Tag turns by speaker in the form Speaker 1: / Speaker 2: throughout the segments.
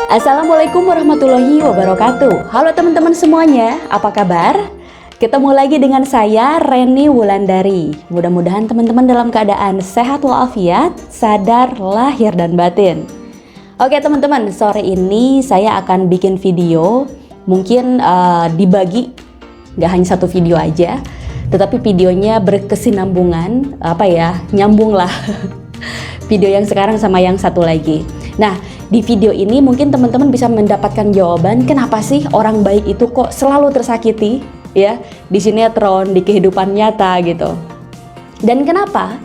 Speaker 1: Assalamualaikum warahmatullahi wabarakatuh. Halo teman-teman semuanya, apa kabar? Ketemu lagi dengan saya Reni Wulandari. Mudah-mudahan teman-teman dalam keadaan sehat walafiat, sadar lahir dan batin. Oke teman-teman, sore ini saya akan bikin video. Mungkin dibagi, gak hanya satu video aja, tetapi videonya berkesinambungan, nyambung lah. Video yang sekarang sama yang satu lagi. Nah, di video ini mungkin teman-teman bisa mendapatkan jawaban kenapa sih orang baik itu kok selalu tersakiti ya di sinetron, di kehidupan nyata gitu. Dan kenapa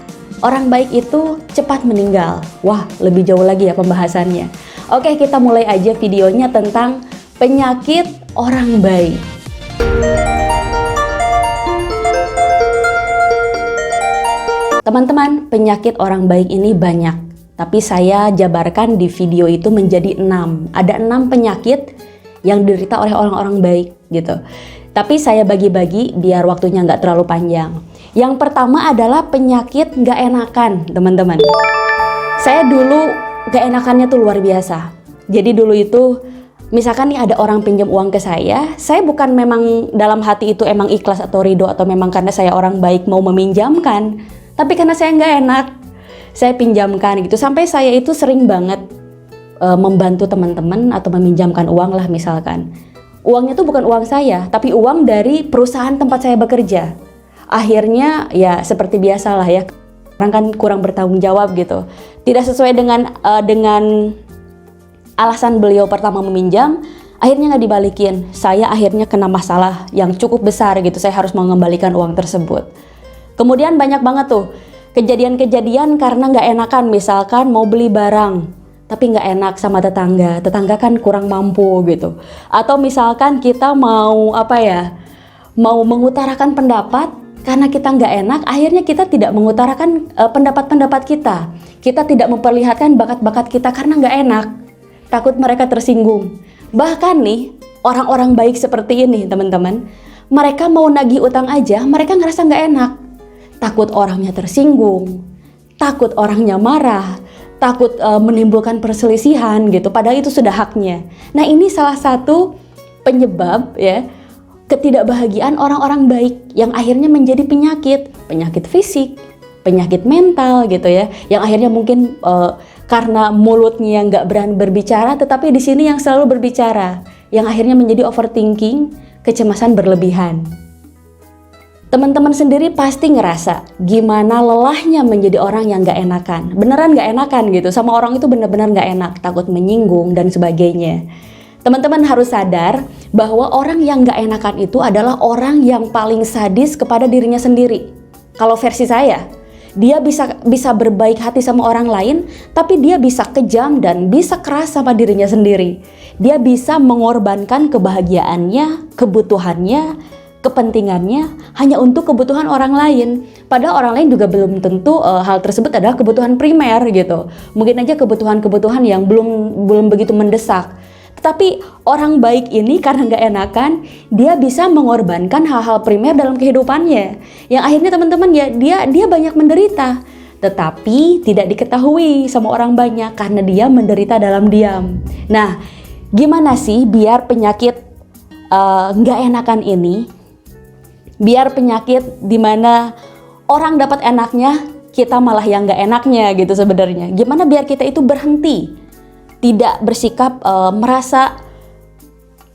Speaker 1: orang baik itu cepat meninggal? Wah, lebih jauh lagi ya pembahasannya. Oke, kita mulai aja videonya tentang penyakit orang baik. Teman-teman, penyakit orang baik ini banyak, tapi saya jabarkan di video itu menjadi 6. Ada 6 penyakit yang diderita oleh orang-orang baik gitu. Tapi saya bagi-bagi biar waktunya nggak terlalu panjang. Yang pertama adalah penyakit nggak enakan, teman-teman. Saya dulu nggak enakannya tuh luar biasa. Jadi dulu itu, misalkan nih ada orang pinjam uang ke saya bukan memang dalam hati itu emang ikhlas atau ridho atau memang karena saya orang baik mau meminjamkan. Tapi karena saya nggak enak, saya pinjamkan gitu. Sampai saya itu sering banget membantu teman-teman atau meminjamkan uang lah misalkan. Uangnya itu bukan uang saya, tapi uang dari perusahaan tempat saya bekerja. Akhirnya ya seperti biasalah ya, orang kan kurang bertanggung jawab gitu. Tidak sesuai dengan alasan beliau pertama meminjam, akhirnya nggak dibalikin. Saya akhirnya kena masalah yang cukup besar gitu. Saya harus mengembalikan uang tersebut. Kemudian banyak banget tuh kejadian-kejadian karena nggak enakan, misalkan mau beli barang tapi nggak enak sama tetangga kan kurang mampu gitu. Atau misalkan kita mau mengutarakan pendapat karena kita nggak enak, akhirnya kita tidak mengutarakan pendapat-pendapat kita. Kita tidak memperlihatkan bakat-bakat kita karena nggak enak, takut mereka tersinggung. Bahkan nih orang-orang baik seperti ini teman-teman, mereka mau nagih utang aja mereka ngerasa nggak enak. Takut orangnya tersinggung, takut orangnya marah, takut menimbulkan perselisihan gitu, padahal itu sudah haknya. Nah, ini salah satu penyebab ya ketidakbahagiaan orang-orang baik yang akhirnya menjadi penyakit fisik, penyakit mental gitu ya, yang akhirnya mungkin karena mulutnya nggak berani berbicara, tetapi di sini yang selalu berbicara, yang akhirnya menjadi overthinking, kecemasan berlebihan. Teman-teman sendiri pasti ngerasa gimana lelahnya menjadi orang yang gak enakan. Beneran gak enakan gitu, sama orang itu bener-bener gak enak, takut menyinggung dan sebagainya. Teman-teman harus sadar bahwa orang yang gak enakan itu adalah orang yang paling sadis kepada dirinya sendiri. Kalau versi saya, dia bisa berbaik hati sama orang lain, tapi dia bisa kejam dan bisa keras sama dirinya sendiri. Dia bisa mengorbankan kebahagiaannya, kebutuhannya, kepentingannya hanya untuk kebutuhan orang lain. Padahal orang lain juga belum tentu hal tersebut adalah kebutuhan primer gitu. Mungkin aja kebutuhan-kebutuhan yang belum begitu mendesak. Tetapi orang baik ini karena nggak enakan, dia bisa mengorbankan hal-hal primer dalam kehidupannya. Yang akhirnya teman-teman ya dia banyak menderita. Tetapi tidak diketahui sama orang banyak karena dia menderita dalam diam. Nah, gimana sih biar penyakit nggak enakan ini, biar penyakit dimana orang dapat enaknya, kita malah yang gak enaknya gitu sebenarnya. Gimana biar kita itu berhenti, tidak bersikap merasa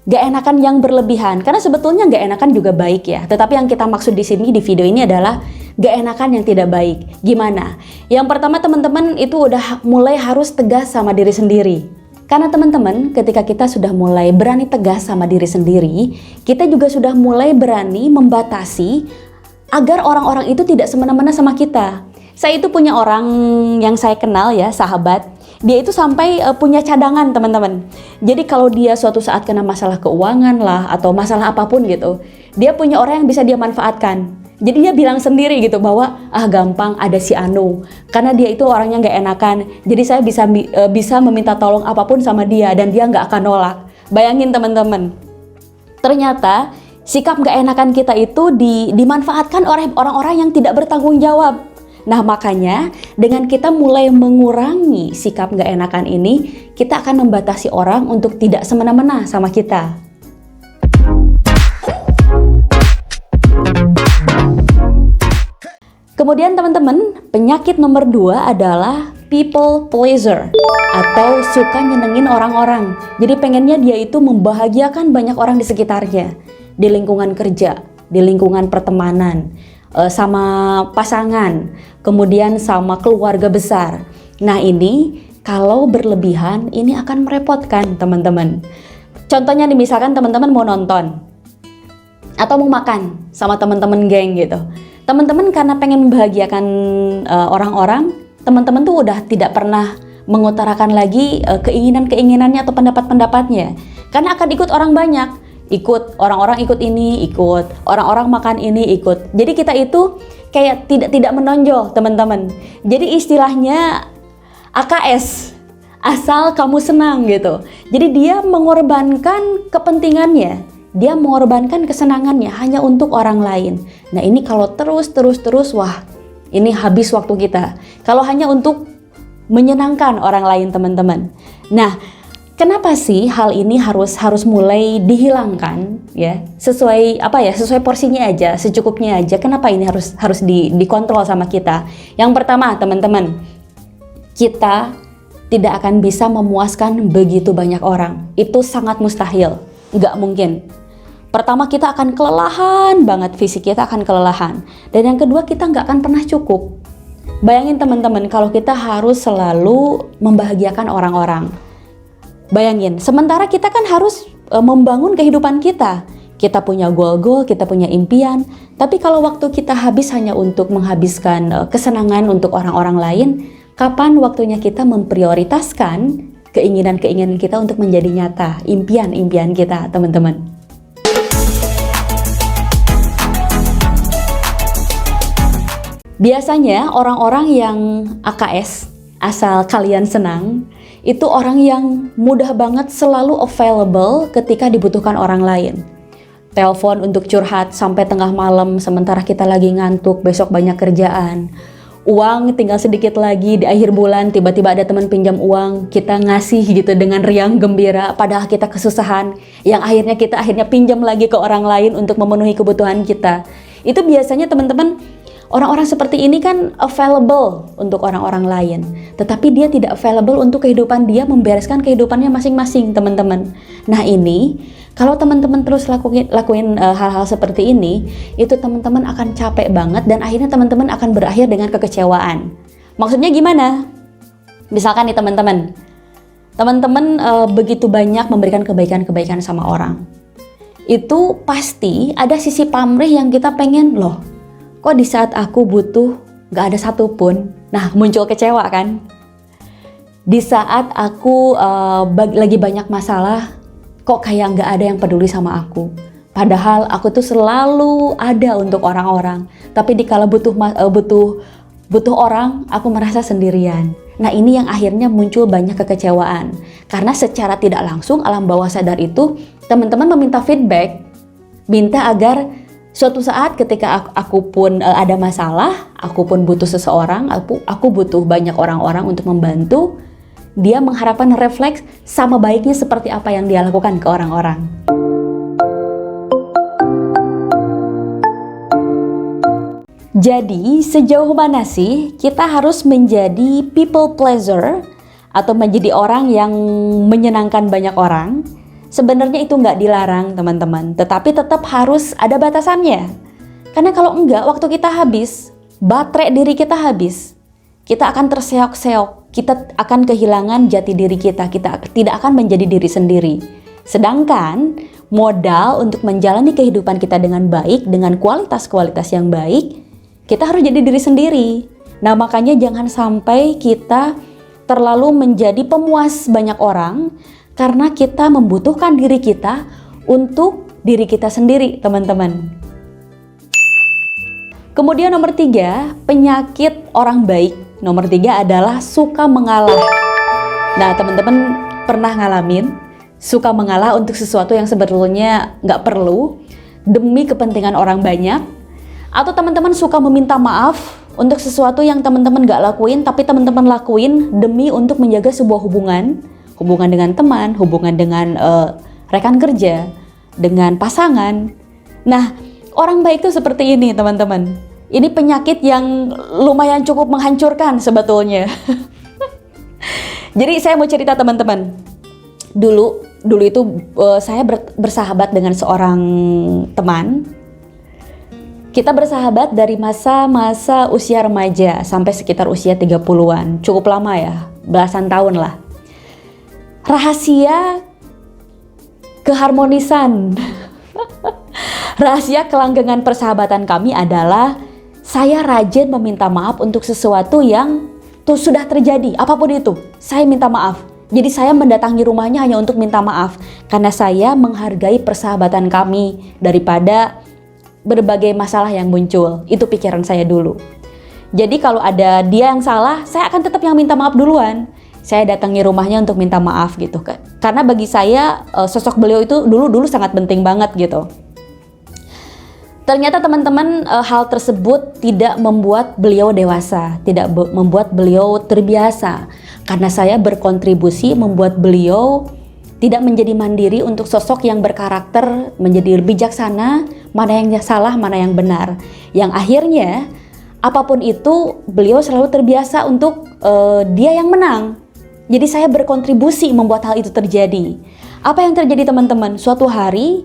Speaker 1: gak enakan yang berlebihan. Karena sebetulnya gak enakan juga baik ya. Tetapi yang kita maksud di sini di video ini adalah gak enakan yang tidak baik. Gimana? Yang pertama teman-teman itu udah mulai harus tegas sama diri sendiri. Karena teman-teman, ketika kita sudah mulai berani tegas sama diri sendiri, kita juga sudah mulai berani membatasi agar orang-orang itu tidak semena-mena sama kita. Saya itu punya orang yang saya kenal ya, sahabat. Dia itu sampai punya cadangan teman-teman. Jadi kalau dia suatu saat kena masalah keuangan lah atau masalah apapun gitu, dia punya orang yang bisa dia manfaatkan. Jadi dia bilang sendiri gitu bahwa gampang ada si Anu, karena dia itu orangnya nggak enakan. Jadi saya bisa meminta tolong apapun sama dia dan dia nggak akan nolak. Bayangin teman-teman, ternyata sikap nggak enakan kita itu dimanfaatkan oleh orang-orang yang tidak bertanggung jawab. Nah makanya dengan kita mulai mengurangi sikap nggak enakan ini, kita akan membatasi orang untuk tidak semena-mena sama kita. Kemudian teman-teman, penyakit nomor 2 adalah people pleaser atau suka nyenengin orang-orang. Jadi pengennya dia itu membahagiakan banyak orang di sekitarnya, di lingkungan kerja, di lingkungan pertemanan, sama pasangan, kemudian sama keluarga besar. Nah ini kalau berlebihan ini akan merepotkan teman-teman. Contohnya nih, misalkan teman-teman mau nonton atau mau makan sama teman-teman geng gitu. Teman-teman karena pengen membahagiakan orang-orang, teman-teman tuh udah tidak pernah mengutarakan lagi keinginan-keinginannya atau pendapat-pendapatnya. Karena akan ikut orang banyak. Ikut orang-orang, ikut ini, ikut orang-orang makan ini, ikut. Jadi kita itu kayak tidak menonjol teman-teman. Jadi istilahnya AKS, asal kamu senang gitu. Jadi dia mengorbankan kepentingannya, dia mengorbankan kesenangannya hanya untuk orang lain. Nah ini kalau terus, wah ini habis waktu kita. Kalau hanya untuk menyenangkan orang lain teman-teman. Nah kenapa sih hal ini harus mulai dihilangkan ya? Sesuai sesuai porsinya aja, secukupnya aja. Kenapa ini harus dikontrol sama kita? Yang pertama, teman-teman, kita tidak akan bisa memuaskan begitu banyak orang. Itu sangat mustahil, nggak mungkin. Pertama, kita akan kelelahan banget, fisik kita akan kelelahan. Dan yang kedua, kita nggak akan pernah cukup. Bayangin teman-teman, kalau kita harus selalu membahagiakan orang-orang. Bayangin, sementara kita kan harus membangun kehidupan kita. Kita punya goal-goal, kita punya impian. Tapi kalau waktu kita habis hanya untuk menghabiskan kesenangan untuk orang-orang lain, kapan waktunya kita memprioritaskan keinginan-keinginan kita untuk menjadi nyata, impian-impian kita, teman-teman? Biasanya orang-orang yang AKS, asal kalian senang, itu orang yang mudah banget selalu available ketika dibutuhkan orang lain. Telepon untuk curhat sampai tengah malam sementara kita lagi ngantuk, besok banyak kerjaan. Uang tinggal sedikit lagi di akhir bulan, tiba-tiba ada teman pinjam uang, kita ngasih gitu dengan riang gembira, padahal kita kesusahan, yang akhirnya kita pinjam lagi ke orang lain untuk memenuhi kebutuhan kita. Itu biasanya teman-teman, orang-orang seperti ini kan available untuk orang-orang lain, tetapi dia tidak available untuk kehidupan dia, membereskan kehidupannya masing-masing, teman-teman. Nah ini, kalau teman-teman terus lakuin hal-hal seperti ini, itu teman-teman akan capek banget dan akhirnya teman-teman akan berakhir dengan kekecewaan. Maksudnya gimana? Misalkan nih teman-teman begitu banyak memberikan kebaikan-kebaikan sama orang. Itu pasti ada sisi pamrih yang kita pengen, loh, kok di saat aku butuh gak ada satupun. Nah muncul kecewa kan. Di saat aku lagi banyak masalah, kok kayak gak ada yang peduli sama aku. Padahal aku tuh selalu ada untuk orang-orang. Tapi dikala butuh orang, aku merasa sendirian. Nah ini yang akhirnya muncul banyak kekecewaan. Karena secara tidak langsung alam bawah sadar itu, teman-teman meminta feedback, minta agar suatu saat ketika aku pun ada masalah, aku pun butuh seseorang, aku butuh banyak orang-orang untuk membantu, dia mengharapkan refleks sama baiknya seperti apa yang dia lakukan ke orang-orang. Jadi sejauh mana sih kita harus menjadi people pleaser atau menjadi orang yang menyenangkan banyak orang? Sebenarnya itu nggak dilarang teman-teman, tetapi tetap harus ada batasannya. Karena kalau enggak, waktu kita habis, baterai diri kita habis, kita akan terseok-seok, kita akan kehilangan jati diri kita tidak akan menjadi diri sendiri. Sedangkan modal untuk menjalani kehidupan kita dengan baik, dengan kualitas-kualitas yang baik, kita harus jadi diri sendiri. Nah makanya jangan sampai kita terlalu menjadi pemuas banyak orang, karena kita membutuhkan diri kita untuk diri kita sendiri, teman-teman. Kemudian nomor 3, penyakit orang baik. Nomor 3 adalah suka mengalah. Nah, teman-teman pernah ngalamin suka mengalah untuk sesuatu yang sebetulnya nggak perlu demi kepentingan orang banyak? Atau teman-teman suka meminta maaf untuk sesuatu yang teman-teman gak lakuin, tapi teman-teman lakuin demi untuk menjaga sebuah hubungan dengan teman, hubungan dengan rekan kerja, dengan pasangan. Nah, orang baik itu seperti ini, teman-teman. Ini penyakit yang lumayan cukup menghancurkan sebetulnya. Jadi saya mau cerita, teman-teman. Dulu itu saya bersahabat dengan seorang teman. Kita bersahabat dari masa-masa usia remaja sampai sekitar usia 30-an. Cukup lama ya, belasan tahun lah. Rahasia keharmonisan, rahasia kelanggengan persahabatan kami adalah saya rajin meminta maaf untuk sesuatu yang tuh sudah terjadi, apapun itu. Saya minta maaf. Jadi saya mendatangi rumahnya hanya untuk minta maaf. Karena saya menghargai persahabatan kami daripada berbagai masalah yang muncul. Itu pikiran saya dulu. Jadi kalau ada dia yang salah, saya akan tetap yang minta maaf duluan. Saya datangi rumahnya untuk minta maaf gitu. Karena bagi saya sosok beliau itu dulu sangat penting banget gitu. Ternyata teman-teman, hal tersebut tidak membuat beliau dewasa, tidak membuat beliau terbiasa. Karena saya berkontribusi membuat beliau tidak menjadi mandiri untuk sosok yang berkarakter, menjadi bijaksana, mana yang salah, mana yang benar. Yang akhirnya, apapun itu, beliau selalu terbiasa untuk dia yang menang. Jadi saya berkontribusi membuat hal itu terjadi. Apa yang terjadi, teman-teman? Suatu hari,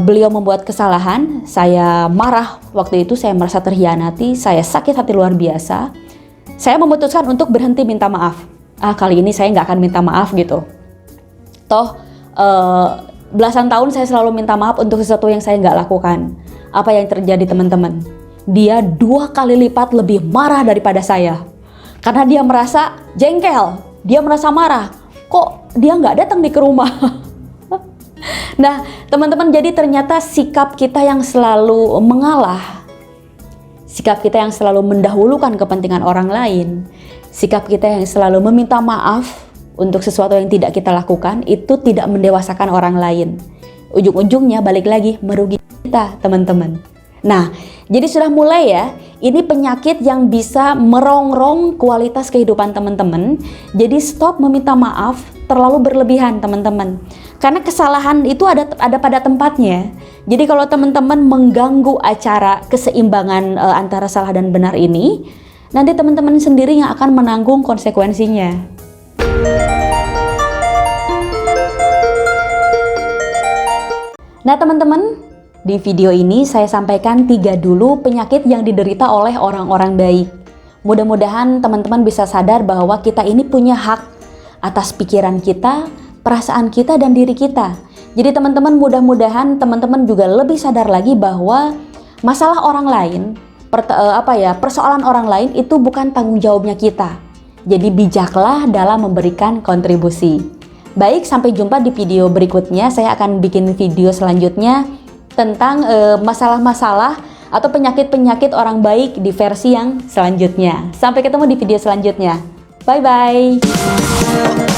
Speaker 1: beliau membuat kesalahan, saya marah waktu itu, saya merasa terhianati, saya sakit hati luar biasa. Saya memutuskan untuk berhenti minta maaf. Kali ini saya nggak akan minta maaf gitu. Toh belasan tahun saya selalu minta maaf untuk sesuatu yang saya nggak lakukan. Apa yang terjadi, teman-teman? Dia 2 kali lipat lebih marah daripada saya. Karena dia merasa jengkel, dia merasa marah. Kok dia nggak datang ke rumah? Nah, teman-teman, jadi ternyata sikap kita yang selalu mengalah, sikap kita yang selalu mendahulukan kepentingan orang lain, sikap kita yang selalu meminta maaf untuk sesuatu yang tidak kita lakukan, itu tidak mendewasakan orang lain. Ujung-ujungnya balik lagi merugikan kita, teman-teman. Nah, jadi sudah mulai ya, ini penyakit yang bisa merongrong kualitas kehidupan teman-teman. Jadi stop meminta maaf terlalu berlebihan, teman-teman. Karena kesalahan itu ada pada tempatnya. Jadi kalau teman-teman mengganggu acara keseimbangan antara salah dan benar ini, nanti teman-teman sendiri yang akan menanggung konsekuensinya. Nah, teman-teman, di video ini saya sampaikan 3 dulu penyakit yang diderita oleh orang-orang baik. Mudah-mudahan teman-teman bisa sadar bahwa kita ini punya hak atas pikiran kita, perasaan kita, dan diri kita. Jadi teman-teman, mudah-mudahan teman-teman juga lebih sadar lagi bahwa masalah orang lain, persoalan orang lain itu bukan tanggung jawabnya kita. Jadi bijaklah dalam memberikan kontribusi. Baik, sampai jumpa di video berikutnya. Saya akan bikin video selanjutnya tentang masalah-masalah atau penyakit-penyakit orang baik di versi yang selanjutnya. Sampai ketemu di video selanjutnya. Bye-bye.